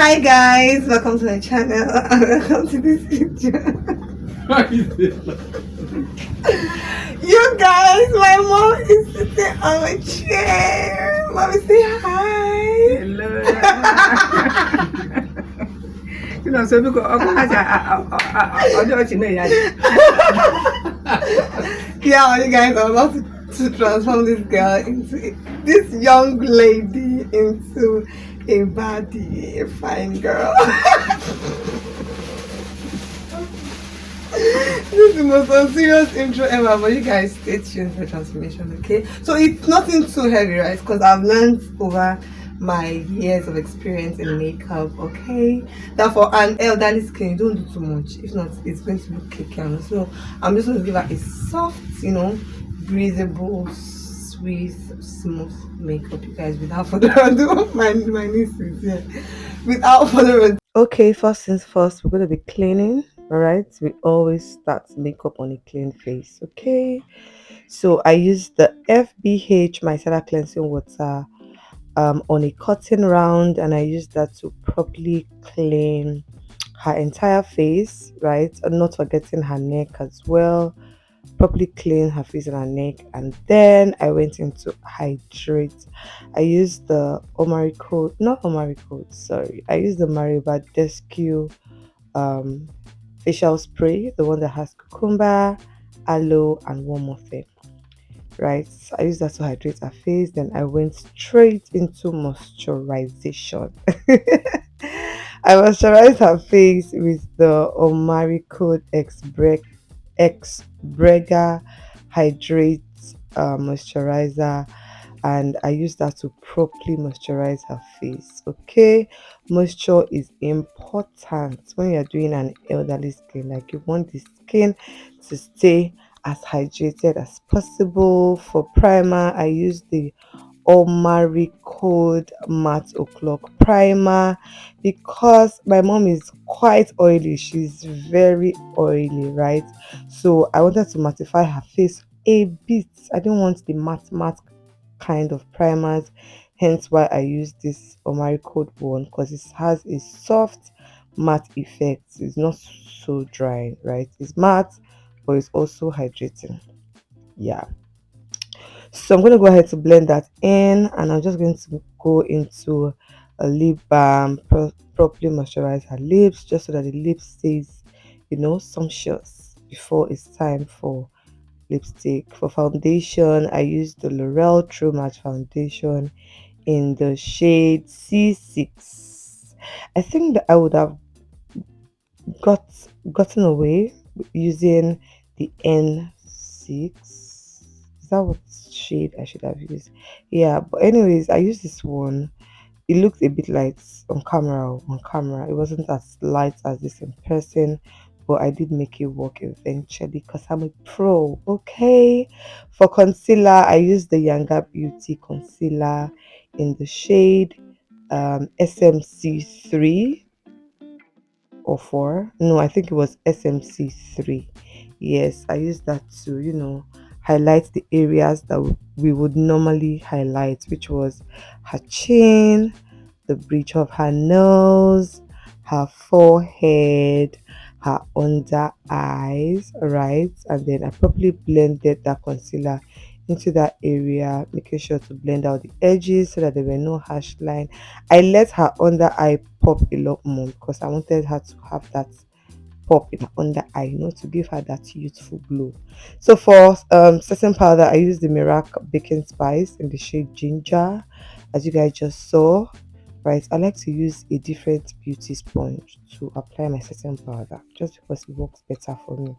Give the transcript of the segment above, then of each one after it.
Hi guys, welcome to my channel and welcome to this video. You guys, my mom is sitting on my chair. Mommy, say hi. Hello. You know, so because I don't know. Yeah, you guys are about to transform this girl into this young lady into a baddie, a fine girl. This is the most unserious intro ever, but you guys stay tuned for transformation, okay? So it's nothing too heavy, right? Because I've learned over my years of experience in makeup, okay? That for an elderly skin, you don't do too much. If not, it's going to look cakey. So I'm just going to give her a soft, breathable, sweet, smooth makeup, you guys. Without further ado, my niece is here. Without further ado. Okay, first things first, we're going to be cleaning. All right, we always start makeup on a clean face. Okay, so I use the FBH micellar cleansing water on a cotton round, and I use that to properly clean her entire face, right, and not forgetting her neck as well. Properly clean her face and her neck, and then I went into hydrate. I used the Omari Code, not Omari Code, sorry, I used the Mariba Desque um facial spray, the one that has cucumber, aloe, and one more thing. Right, so I used that to hydrate her face. Then I went straight into moisturization. I moisturized her face with the Omari Code X Brega Hydrate moisturizer, and I use that to properly moisturize her face. Okay, moisture is important when you're doing an elderly skin. Like, you want the skin to stay as hydrated as possible. For primer, I use the Omari Code Matte O'Clock primer because my mom is quite oily. She's very oily, right? So I wanted to mattify her face a bit. I didn't want the matte kind of primers, hence why I use this Omari Code one, because it has a soft matte effect. It's not so dry, right? It's matte, but it's also hydrating. Yeah, so I'm going to go ahead to blend that in, and I'm just going to go into a lip balm, properly moisturize her lips just so that the lips stays, sumptuous before it's time for lipstick. For foundation, I use the L'Oreal True Match foundation in the shade C6. I think that I would have got gotten away with using the N6. Is that what shade I should have used? Yeah, but anyways, I used this one. It looked a bit light on camera. On camera, it wasn't as light as this in person, but I did make it work eventually because I'm a pro. Okay, for concealer, I used the Younger Beauty concealer in the shade SMC3 or 4. No, I think it was SMC3. Yes, I used that to, highlight the areas that we would normally highlight, which was her chin, the bridge of her nose, her forehead, her under eyes, right? And then I properly blended that concealer into that area, making sure to blend out the edges so that there were no harsh line. I let her under eye pop a lot more because I wanted her to have that pop in her under eye, to give her that youthful glow. So for setting powder, I use the Miracle Baking Spice in the shade Ginger, as you guys just saw. Right, I like to use a different beauty sponge to apply my setting powder just because it works better for me.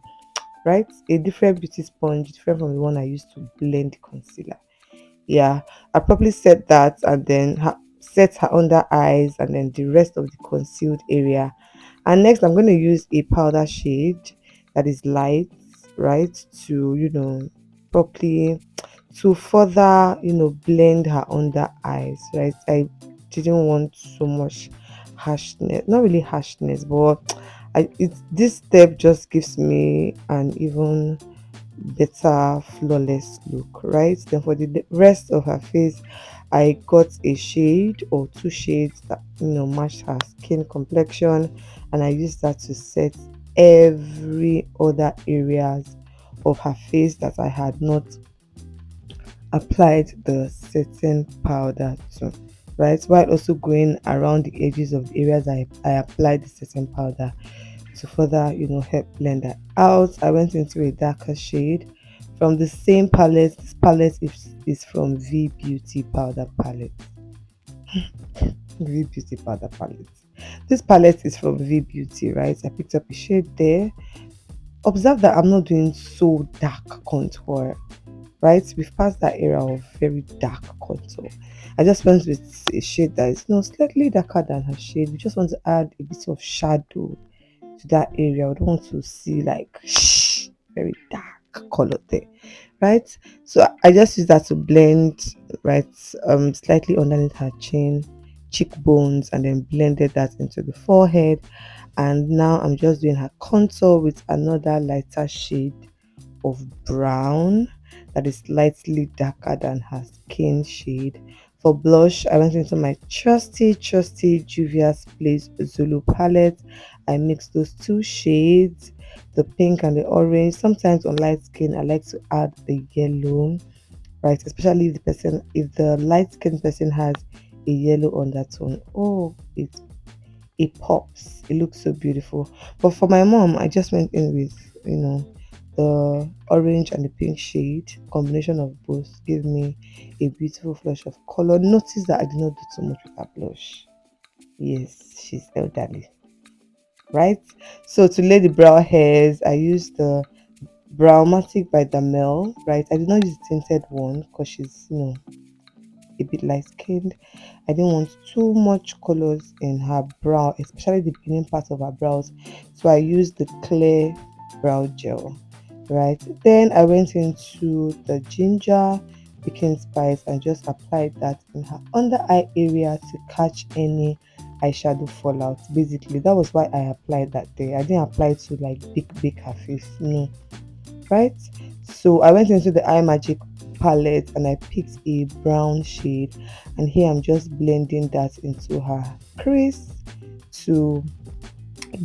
Right, a different beauty sponge, different from the one I used to blend concealer. Yeah, I probably set that, and then set her under eyes and then the rest of the concealed area. And next, I'm going to use a powder shade that is light, right, to properly to further blend her under eyes, right. I didn't want so much harshness, not really harshness, but this step just gives me an even better flawless look, right. Then for the rest of her face, I got a shade or two shades that matched her skin complexion, and I used that to set every other areas of her face that I had not applied the setting powder to, right? While also going around the edges of the areas I applied the setting powder to further, help blend that out. I went into a darker shade from the same palette. This palette is from V Beauty Powder Palette. V Beauty Powder Palette. This palette is from V Beauty, right? I picked up a shade there. Observe that I'm not doing so dark contour, right? We've passed that era of very dark contour. I just went with a shade that is slightly darker than her shade. We just want to add a bit of shadow to that area. We don't want to see like very dark color there, right? So I just use that to blend, right? Slightly underneath her chin, cheekbones, and then blended that into the forehead. And now I'm just doing her contour with another lighter shade of brown that is slightly darker than her skin shade. For blush, I went into my trusty Juvia's Place Zulu palette. I mixed those two shades, the pink and the orange. Sometimes on light skin, I like to add the yellow, right? Especially if the light skin person has a yellow undertone. Oh, it pops. It looks so beautiful. But for my mom, I just went in with the orange and the pink shade. Combination of both gave me a beautiful flush of color. Notice that I did not do too much with her blush. Yes, she's elderly, right? So to lay the brow hairs, I used the Browmatic by Damel, right? I did not use the tinted one because she's a bit light skinned. I didn't want too much colors in her brow, especially the beginning part of her brows. So I used the clear brow gel, right? Then I went into the ginger baking spice and just applied that in her under eye area to catch any eyeshadow fallout. Basically, that was why I applied that there. I didn't apply to like bake her face, no, right? So I went into the eye magic palette and I picked a brown shade, and here I'm just blending that into her crease to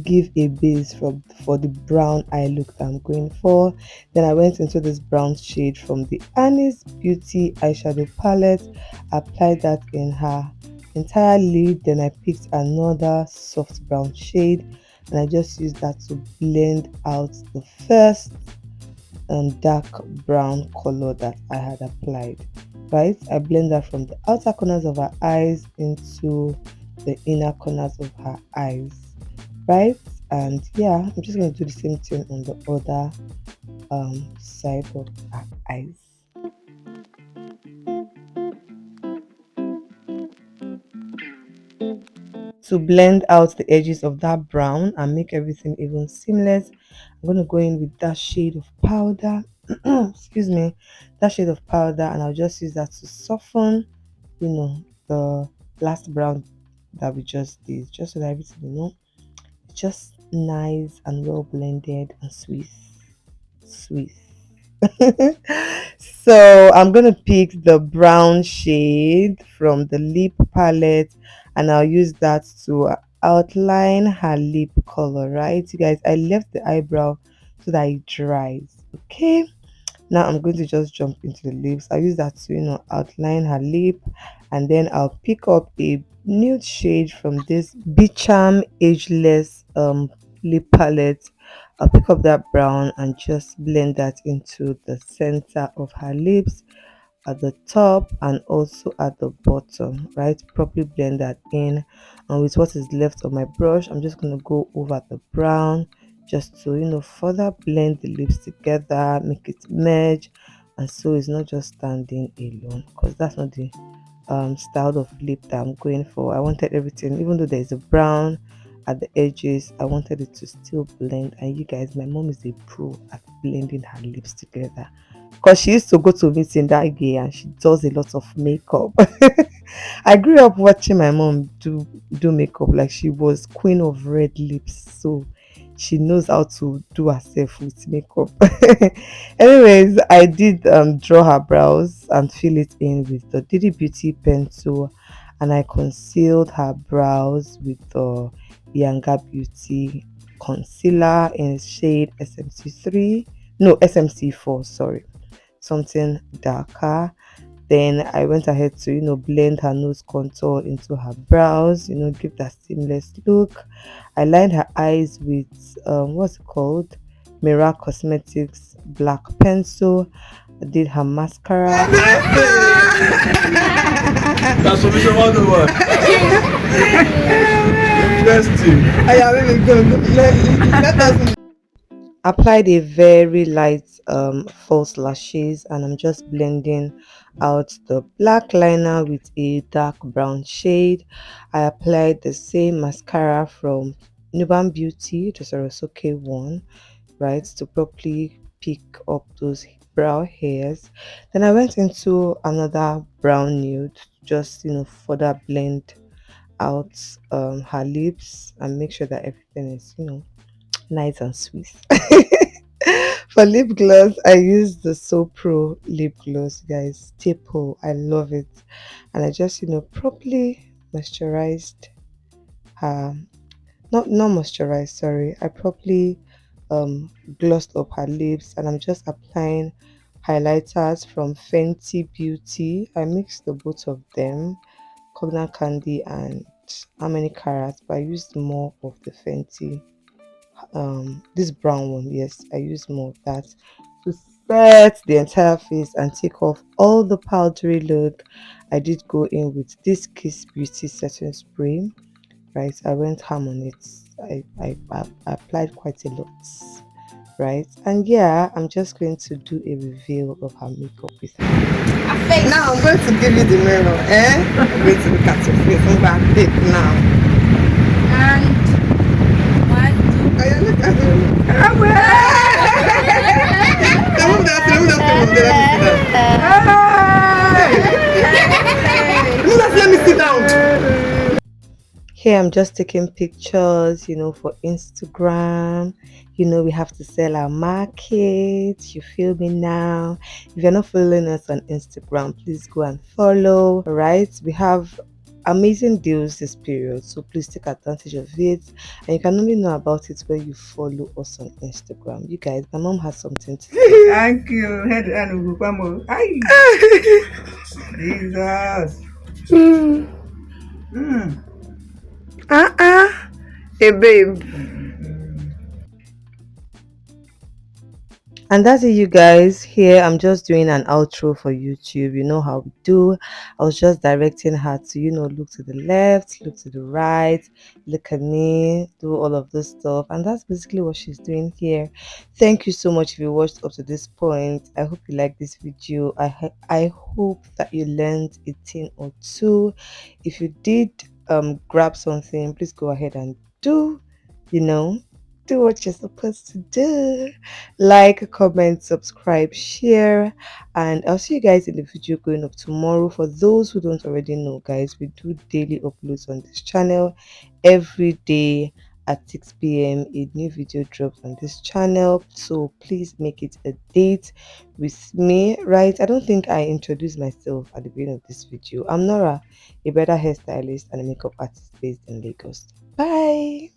give a base for the brown eye look that I'm going for. Then I went into this brown shade from the Annie's Beauty eyeshadow palette, applied that in her entire lid. Then I picked another soft brown shade and I just used that to blend out the first dark brown color that I had applied. Right, I blend that from the outer corners of her eyes into the inner corners of her eyes, right? And yeah, I'm just going to do the same thing on the other side of her eyes. To blend out the edges of that brown and make everything even seamless, I'm going to go in with that shade of powder. Excuse me, that shade of powder, and I'll just use that to soften, the last brown that we just did, just so that everything, it's just nice and well blended and sweet. Sweet. So I'm gonna pick the brown shade from the lip palette and I'll use that to outline her lip color, right? You guys, I left the eyebrow so that it dries. Okay, now I'm going to just jump into the lips. I'll use that to outline her lip, and then I'll pick up a nude shade from this Beacham Ageless lip palette. I'll pick up that brown and just blend that into the center of her lips, at the top and also at the bottom, right? Properly blend that in, and with what is left of my brush, I'm just going to go over the brown just to further blend the lips together, make it merge, and so it's not just standing alone, because that's not the style of lip that I'm going for. I wanted everything, even though there's a brown at the edges, I wanted it to still blend. And you guys, my mom is a pro at blending her lips together, because she used to go to meeting that day and she does a lot of makeup. I grew up watching my mom do makeup, like she was queen of red lips. So She knows how to do herself with makeup. Anyways, I did draw her brows and fill it in with the Diddy Beauty pencil, and I concealed her brows with the Younger Beauty concealer in shade SMC3. No, SMC4, sorry. Something darker. Then I went ahead to, blend her nose contour into her brows, give that seamless look. I lined her eyes with, what's it called? Mirror Cosmetics black pencil. I did her mascara. Transformation 101. Interesting. I am really good. Let us applied a very light false lashes, and I'm just blending out the black liner with a dark brown shade. I applied the same mascara from Nuban Beauty, the Sorosuke one, right, to properly pick up those brow hairs. Then I went into another brown nude, just further blend out her lips and make sure that everything is nice and sweet. For lip gloss, I use the So Pro lip gloss, guys. Staple, I love it, and I just properly moisturized her. Not moisturized, sorry. I properly glossed up her lips, and I'm just applying highlighters from Fenty Beauty. I mixed the both of them, Cognac Candy and how many carats, but I used more of the Fenty, this brown one. Yes, I use more of that to set the entire face and take off all the powdery look. I did go in with this Kiss Beauty setting spray, right? I went ham on it. I applied quite a lot, right? And yeah, I'm just going to do a reveal of her makeup with her. Now I'm going to give you the mirror, I'm going to look at your face. I'm going to pick now. And one, Oh, yeah, look at him. Let me sit down. Here I'm just taking pictures, for Instagram. We have to sell our market. You feel me now? If you're not following us on Instagram, please go and follow. All right, we have amazing deals this period, so please take advantage of it. And you can only know about it when you follow us on Instagram. You guys, my mom has something to say. Thank you. Head and Ugupamo. Ay, Jesus. Mm. Hey babe. And that's it, you guys. Here I'm just doing an outro for YouTube. You know how we do. I was just directing her to look to the left, look to the right, look at me, do all of this stuff, and that's basically what she's doing here. Thank you so much if you watched up to this point. I hope you like this video. I hope that you learned a thing or two. If you did grab something, please go ahead and you know do what you're supposed to do. Like, comment, subscribe, share, and I'll see you guys in the video going up tomorrow. For those who don't already know, guys, we do daily uploads on this channel. Every day at 6 p.m. a new video drops on this channel, so please make it a date with me, right? I don't think I introduced myself at the beginning of this video. I'm Nora, a better hairstylist and a makeup artist based in Lagos. Bye.